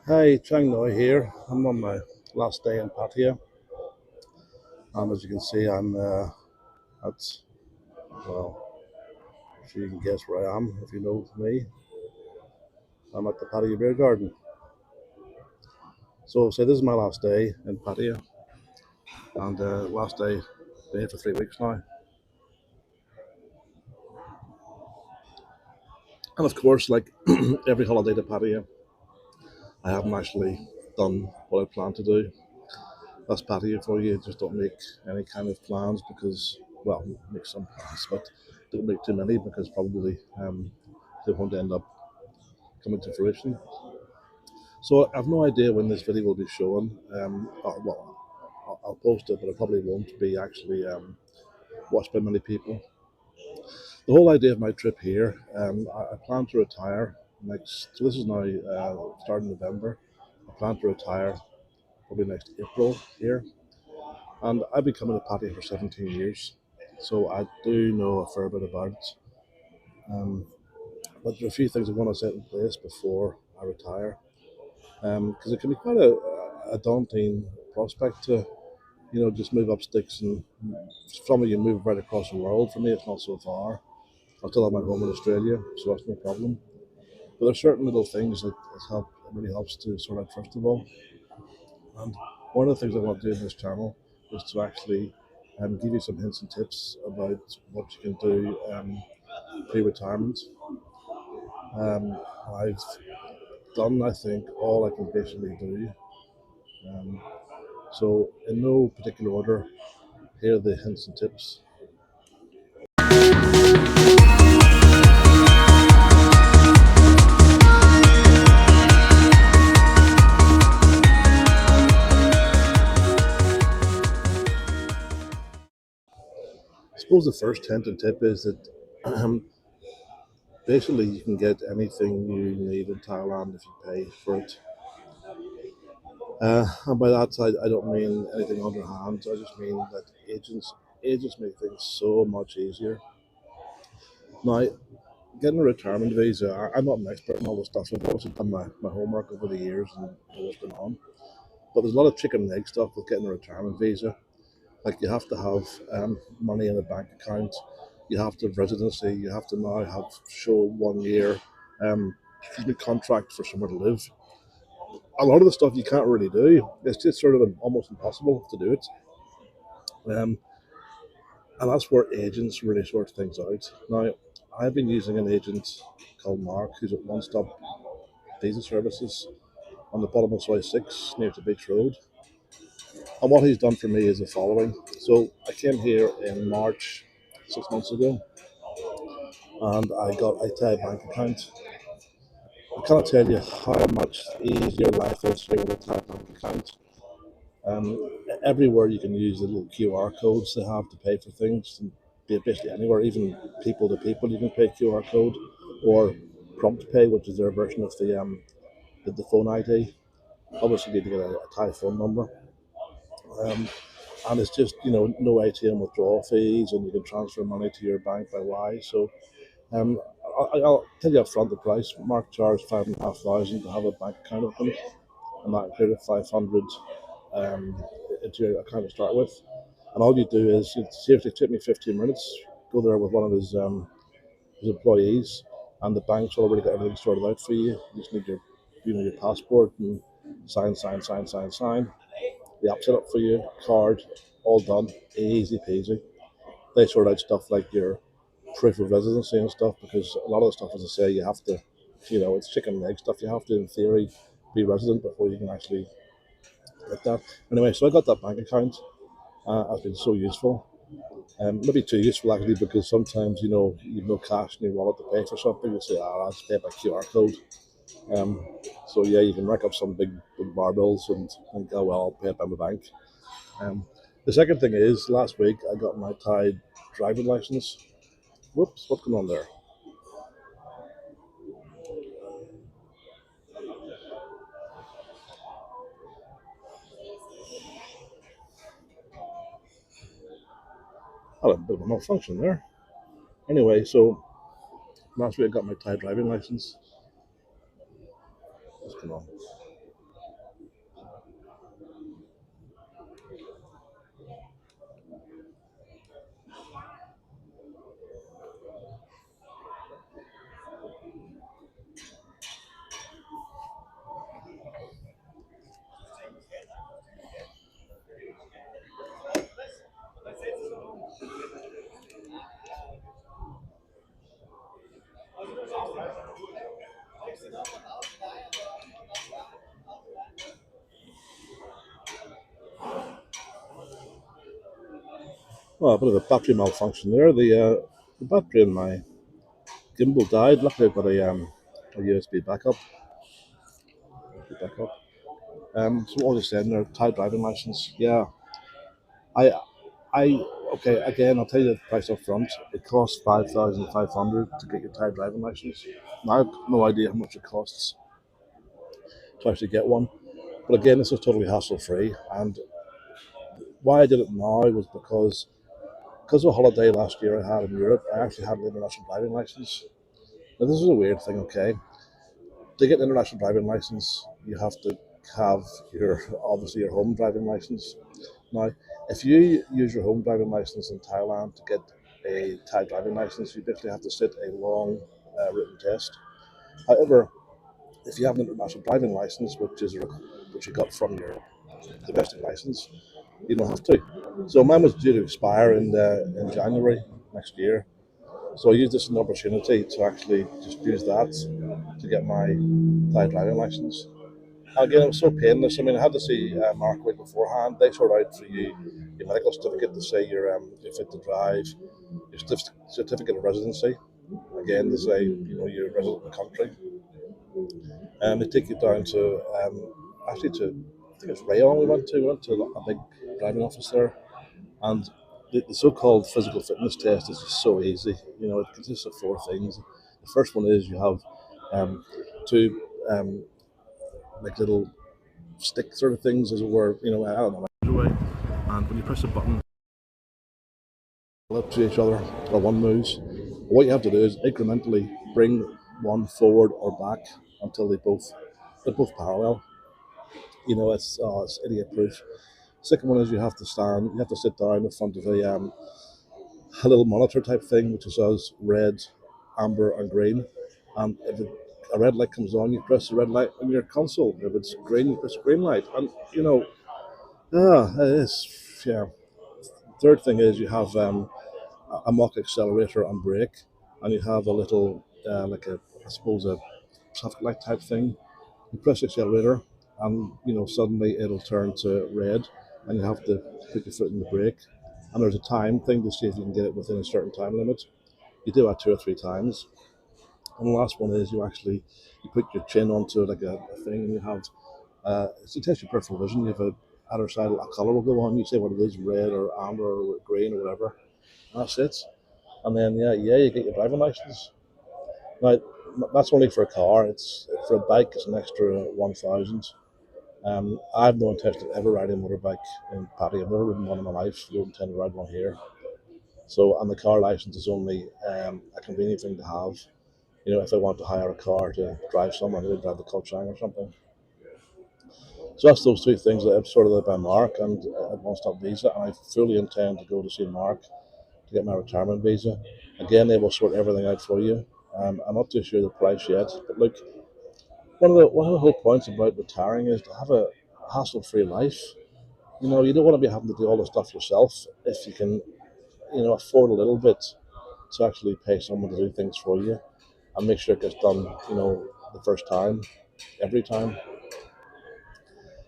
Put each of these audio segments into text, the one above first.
Hi, Chang Noi here. I'm on my last day in Pattaya, and as you can see, I'm at, well, I'm sure you can guess where I am if you know me. I'm at the Pattaya Beer Garden. So, say this is my last day in Pattaya, and last day, been here for 3 weeks now. And of course, like every holiday to Pattaya, I haven't actually done what I planned to do. That's Pattaya for you. Just don't make any kind of plans because, well, make some plans, but don't make too many because probably they won't end up coming to fruition. So I've no idea when this video will be shown. Well, I'll post it, but it probably won't be actually watched by many people. The whole idea of my trip here, I plan to retire next. So this is now starting November. I plan to retire probably next April here, and I've been coming to Patty for 17 years, so I do know a fair bit about it. Um, but there are a few things I want to set in place before I retire, because it can be quite a daunting prospect to just move up sticks and from me you move right across the world. For me, it's not so far. I still have my home in Australia, so that's no problem. But there's certain little things that help. It really helps to sort out first of all. And one of the things I want to do in this channel is to actually give you some hints and tips about what you can do pre-retirement. Um, I've done, I think, all I can basically do. Um, so, in no particular order, here are the hints and tips. I suppose the first hint and tip is that basically you can get anything you need in Thailand if you pay for it. And by that I don't mean anything underhand. I just mean that agents make things so much easier. Now, getting a retirement visa, I'm not an expert in all this stuff. I've obviously done my homework over the years and know what's going on. But there's a lot of chicken and egg stuff with getting a retirement visa. Like you have to have money in a bank account, you have to have residency, you have to now have show 1 year contract for somewhere to live. A lot of the stuff you can't really do. It's just sort of almost impossible to do it. Um, and that's where agents really sort things out. Now, I've been using an agent called Mark, who's at One Stop Visa Services on the bottom of Soy 6 near to Beach Road. And what he's done for me is the following. So I came here in March 6 months ago and I got a Thai bank account. I cannot tell you how much easier life is with a Thai bank account. Um, Everywhere you can use the little QR codes they have to pay for things, and basically anywhere, even people to people, you can pay QR code or prompt pay, which is their version of the phone ID. Obviously, you need to get a Thai phone number. Um, and it's just no ATM withdrawal fees, and you can transfer money to your bank by Wise. So um, I'll tell you up front the price. Mark charged 5,500 to have a bank account open, and that included 500 um, into your account to start with. And all you do is it seriously take me 15 minutes. Go there with one of his employees, and the bank's already got everything sorted out for you. You just need your passport and sign. The app set up for you, card, all done, easy peasy. They sort out stuff like your proof of residency and stuff because a lot of the stuff, as I say, you have to, it's chicken and egg stuff. You have to, in theory, be resident before you can actually get that. Anyway, so I got that bank account. It's been so useful. Maybe too useful actually because sometimes you've no cash in your wallet to pay for something. You say, I'll just pay by QR code. Um, so yeah, you can rack up some big bar bills and go, well, I'll pay it by my bank. Um, the second thing is, last week I got my Thai driving license. Whoops, what's going on there? I had a bit of a malfunction there. Anyway, so last week I got my Thai driving license. What's going on? Well, a bit of a battery malfunction there. The battery in my gimbal died. Luckily, I've got a USB backup. So what was I saying there? Thai driving license. Yeah, I, okay. Again, I'll tell you the price up front. It costs 5,500 to get your Thai driving license. Now, I have no idea how much it costs to actually get one. But again, this is totally hassle free. And why I did it now was because of a holiday last year I had in Europe. I actually had an international driving license. Now, this is a weird thing. Okay, to get an international driving license, you have to have your obviously your home driving license. Now, if you use your home driving license in Thailand to get a Thai driving license, you basically have to sit a long written test. However, if you have an international driving license, which you got from your domestic license, you don't have to. So mine was due to expire in January next year. So I used this as an opportunity to actually just use that to get my Thai driving license. Again, it was so painless. I mean, I had to see Mark way beforehand. They sort out for you your medical certificate to say you're fit to drive, your certificate of residency. Again, to say you're a resident of the country, and they take you down to actually to I think it's Rayon. We went to a big driving office there, and the so-called physical fitness test is just so easy. It consists of four things. The first one is you have um, two like little stick sort of things, as it were. I don't know. Way. And when you press a button, up to each other, or one moves. What you have to do is incrementally bring one forward or back until they're both parallel. It's idiot proof. Second one is you have to stand. You have to sit down in front of a little monitor type thing, which says red, amber, and green. And if a red light comes on, you press the red light on your console. If it's green, you press the green light. And it is, yeah. Third thing is you have a mock accelerator and brake, and you have a little like I suppose a traffic light type thing. You press the accelerator, and suddenly it'll turn to red, and you have to put your foot in the brake. And there's a time thing to see if you can get it within a certain time limit. You do that two or three times, and the last one is you put your chin onto like a thing, and you have it's to test your peripheral vision. You have a other side a colour will go on. You say what it is, red or amber or green or whatever. And that's it. And then yeah, you get your driving license. Now that's only for a car. It's for a bike. It's an extra 1,000. I have no intention of ever riding a motorbike in Pattaya. I've never ridden one in my life. I don't intend to ride one here. So, and the car license is only a convenient thing to have. If I want to hire a car to drive somewhere, maybe drive the Coachang or something. So that's those two things that I've sorted out by Mark and a one-stop visa. And I fully intend to go to see Mark to get my retirement visa. Again, they will sort everything out for you. I'm not too sure the price yet, but look, one of the whole points about retiring is to have a hassle-free life. You don't want to be having to do all the stuff yourself if you can, afford a little bit to actually pay someone to do things for you and make sure it gets done, the first time, every time.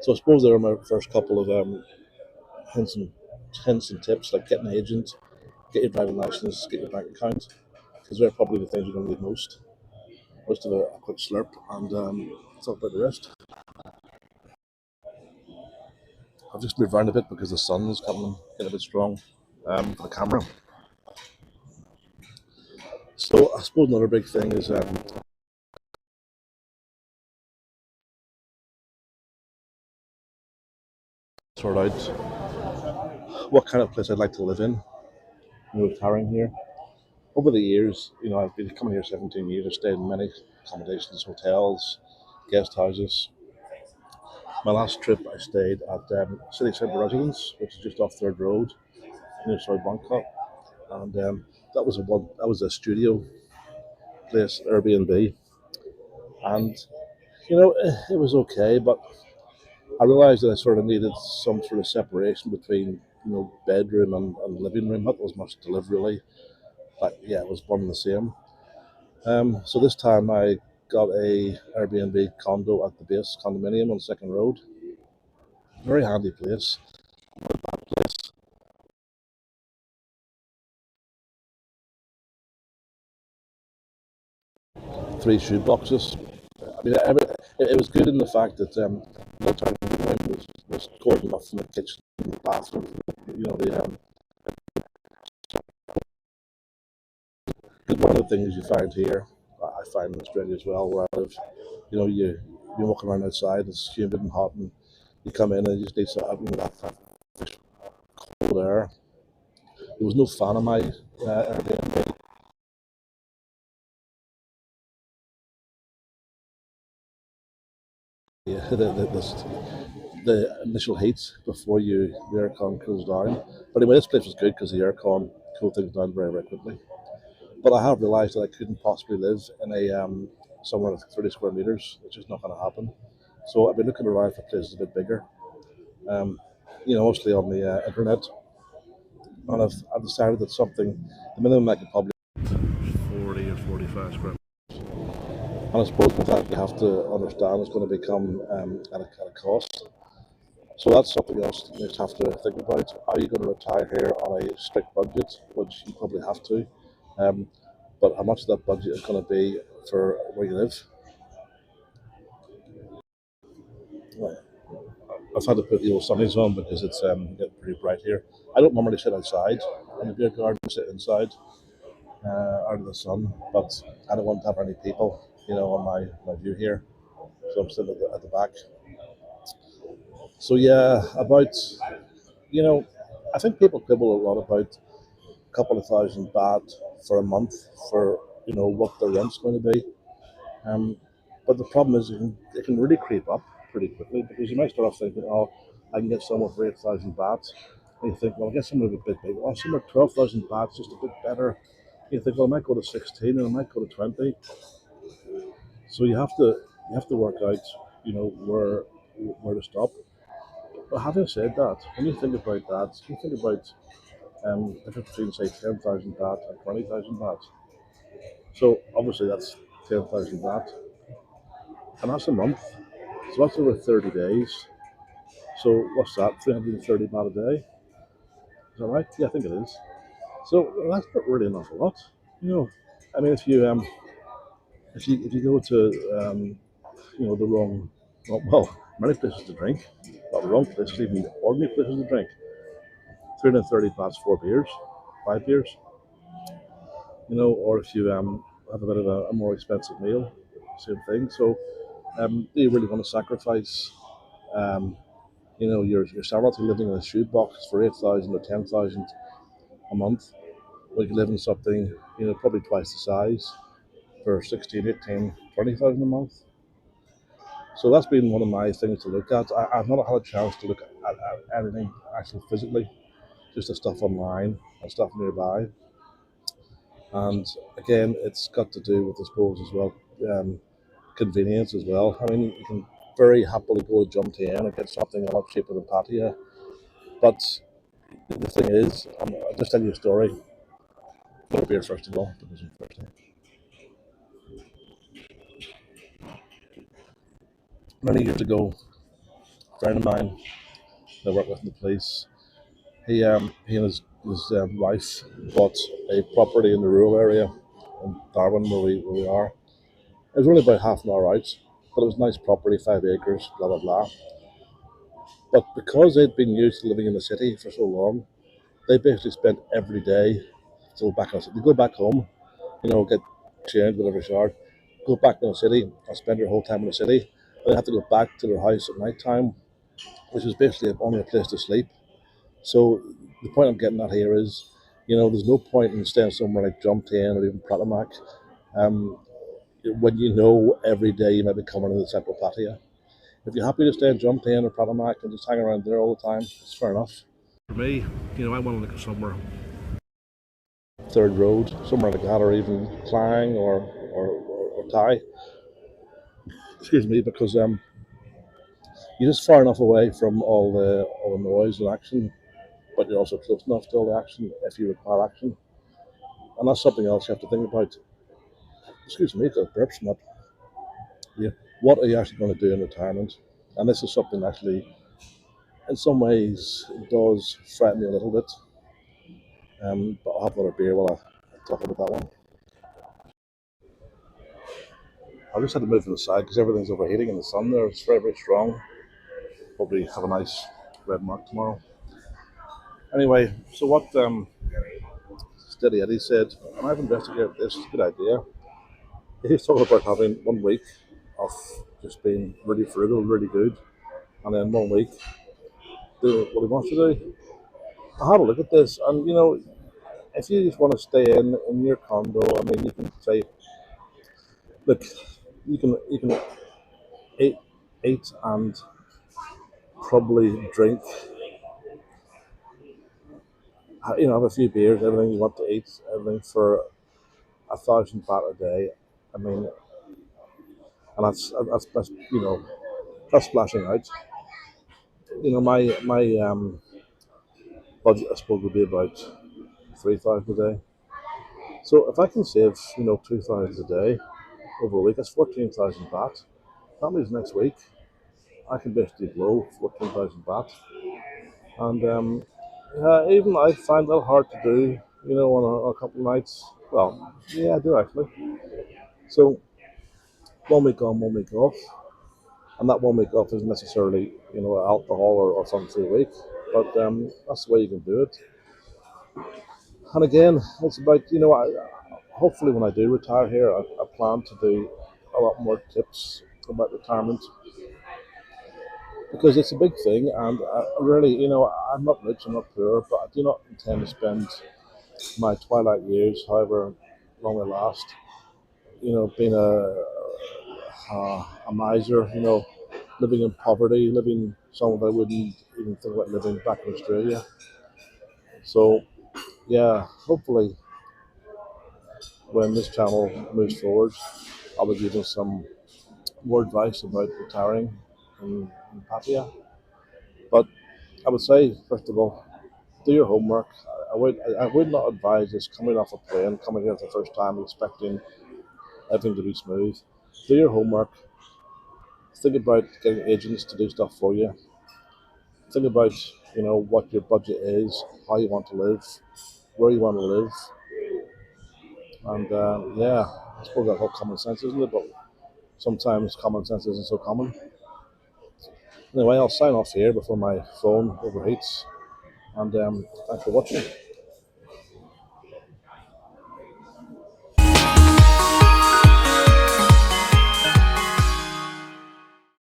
So I suppose there are my first couple of hints and hints and tips, like get an agent, get your driving license, get your bank account, because they're probably the things you're going to need most. Let's do a quick slurp and talk about the rest. I've just moved around a bit because the sun is coming in a bit strong for the camera. So I suppose another big thing is sort out what kind of place I'd like to live in. Retiring here. Over the years, I've been coming here 17 years. I've stayed in many accommodations, hotels, guest houses. My last trip, I stayed at City Centre Residence, which is just off Third Road near South Bangkok, and that was a studio place, Airbnb, and it was okay, but I realised that I sort of needed some sort of separation between bedroom and living room. Not as much to live really, but yeah, it was one and the same. So this time I got a Airbnb condo at the base condominium on Second Road. Very handy place. three shoe boxes. I mean, it was good in the fact that the turning room was cordoned off from the kitchen and the bathroom. You know, one of the things you find here, I find in Australia as well, where I live, you know, you're walking around outside, it's humid and hot, and you come in and you just need some, you know, that cold air. There was no fan in my Airbnb. Yeah, the initial heat before the aircon cools down. But anyway, this place was good because the aircon cooled things down very, very quickly. But I have realised that I couldn't possibly live in a somewhere with 30 square meters. It's just not going to happen. So I've been looking around for places a bit bigger. Um, you know, mostly on the internet, and I've decided that the minimum I could probably 40 or 45 square. And I suppose with that you have to understand it's going to become at a cost. So that's something else you just have to think about. Are you going to retire here on a strict budget, which you probably have to? Um, but how much of that budget is going to be for where you live? Well, I've had to put the old sunnies on because it's getting pretty bright here. I don't normally sit outside in the beer garden, sit inside out of the sun, but I don't want to have any people, you know, on my view here. So I'm sitting at the back. So yeah, about, you know, I think people quibble a lot about a couple of thousand baht for a month for, you know, what the rent's going to be. Um, but the problem is it can really creep up pretty quickly because you might start off thinking, oh, I can get somewhere for 8,000 baht. And you think, well, I get somewhere a bit big. Oh, somewhere 12,000 baht, just a bit better. You think, well, I might go to 16 and I might go to 20. So you have to work out, you know, where to stop. But having said that, when you think about that, you think about the difference between say 10,000 baht and 20,000 baht. So obviously that's 10,000 baht, and that's a month. So that's over 30 days. So what's that? 330 baht a day. Is that right? Yeah, I think it is. So that's not really an awful lot. You know, I mean, if you go to you know the wrong well many places to drink, not the wrong places, even ordinary places to drink. 330 bahts, 4 beers, 5 beers. You know, or if you have a bit of a more expensive meal, same thing. So do you really want to sacrifice um, you know, your salary living in a shoe box for 8,000 or 10,000 a month? We could live in something, you know, probably twice the size for 16, 18, 20,000 a month. So that's been one of my things to look at. I've not had a chance to look at anything actually physically, just the stuff online and stuff nearby. And again, it's got to do with, I suppose, as well, um, convenience as well. I mean, you can very happily go to Jump and get something a lot cheaper than Pattaya. But the thing is, I'll just tell you a story. Got a beer first of all, because I'm thirsty. Many years ago, a friend of mine that I worked with in the police, he and his wife bought a property in the rural area in Darwin, where we are. It was only about half an hour out, but it was a nice property, 5 acres, blah blah blah. But because they'd been used to living in the city for so long, they basically spent every day so back on they go back home, you know, get changed, whatever showered, go back in the city and spend their whole time in the city. And they have to go back to their house at night time, which is basically only a place to sleep. So the point I'm getting at here is, you know, there's no point in staying somewhere like Jumtain or even Pratamac um, when you know every day you might be coming to the central patio. If you're happy to stay in Jumtain or Pratamac and just hang around there all the time, it's fair enough. For me, you know, I want to look somewhere third road, somewhere like that, or even Klang or Thai. Excuse me, because you're just far enough away from all the noise and action, but you're also close enough to all the action if you require action, and that's something else you have to think about. Excuse me, the burps not. Yeah, what are you actually going to do in retirement? And this is something actually, in some ways, does frighten me a little bit. But I'll have another beer while I talk about that one. I just had to move to the side because everything's overheating in the sun there. It's very, very strong. Probably have a nice red mark tomorrow. Anyway, so what Steady Eddie said, and I've investigated this, it's a good idea. He's talking about having 1 week of just being really frugal, really good, and then 1 week do what he wants to do. I had a look at this, and if you just want to stay in your condo, I mean, you can say, look, you can eat, eat and probably drink, have a few beers, everything you want to eat, everything for 1,000 baht a day. I mean, and that's splashing out. My budget I suppose would be about 3,000 a day. So if I can save 2,000 a day over a week, that's 14,000 baht. That means next week I can basically blow 14,000 baht, and yeah, even I find that hard to do. On a couple of nights. Well, yeah, I do actually. So 1 week on, 1 week off, and that 1 week off isn't necessarily alcohol or something for a week, but that's the way you can do it. And again, it's about hopefully when I do retire here, I plan to do a lot more tips about retirement because it's a big thing, and really, I'm not rich, I'm not poor, but I do not intend to spend my twilight years, however long they last, being a miser, living in poverty, living somewhere I wouldn't even think about living back in Australia. So yeah, hopefully when this channel moves forward, I'll be giving some more advice about retiring in Pattaya. But I would say, first of all, do your homework. I would not advise this coming off a plane, coming here for the first time, expecting everything to be smooth. Do your homework. Think about getting agents to do stuff for you. Think about what your budget is, how you want to live, where you want to live, and yeah, I suppose that's all common sense, isn't it? But sometimes common sense isn't so common. Anyway, I'll sign off here before my phone overheats, and thanks for watching.